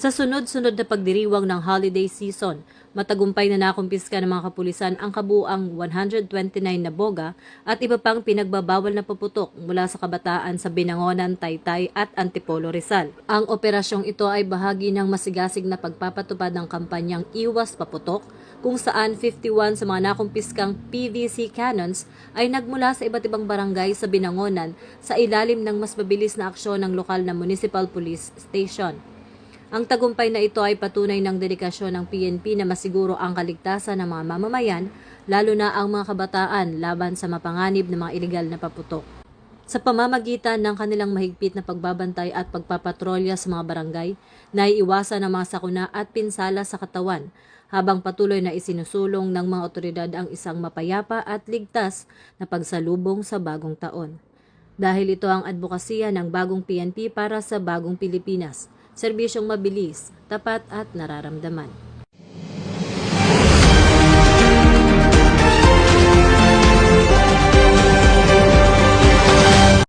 Sa sunod-sunod na pagdiriwang ng holiday season, matagumpay na nakumpiska ng mga kapulisan ang kabuuang 129 na boga at iba pang pinagbabawal na paputok mula sa kabataan sa Binangonan, Taytay at Antipolo, Rizal. Ang operasyong ito ay bahagi ng masigasig na pagpapatupad ng kampanyang Iwas Paputok, kung saan 51 sa mga nakumpiskang PVC cannons ay nagmula sa iba't ibang barangay sa Binangonan sa ilalim ng mas mabilis na aksyon ng lokal na municipal police station. Ang tagumpay na ito ay patunay ng dedikasyon ng PNP na masiguro ang kaligtasan ng mga mamamayan, lalo na ang mga kabataan laban sa mapanganib ng mga ilegal na paputok. Sa pamamagitan ng kanilang mahigpit na pagbabantay at pagpapatrolya sa mga barangay, naiiwasan ang mga sakuna at pinsala sa katawan, habang patuloy na isinusulong ng mga otoridad ang isang mapayapa at ligtas na pagsalubong sa bagong taon. Dahil ito ang advokasya ng bagong PNP para sa bagong Pilipinas, serbisyong mabilis, tapat at nararamdaman.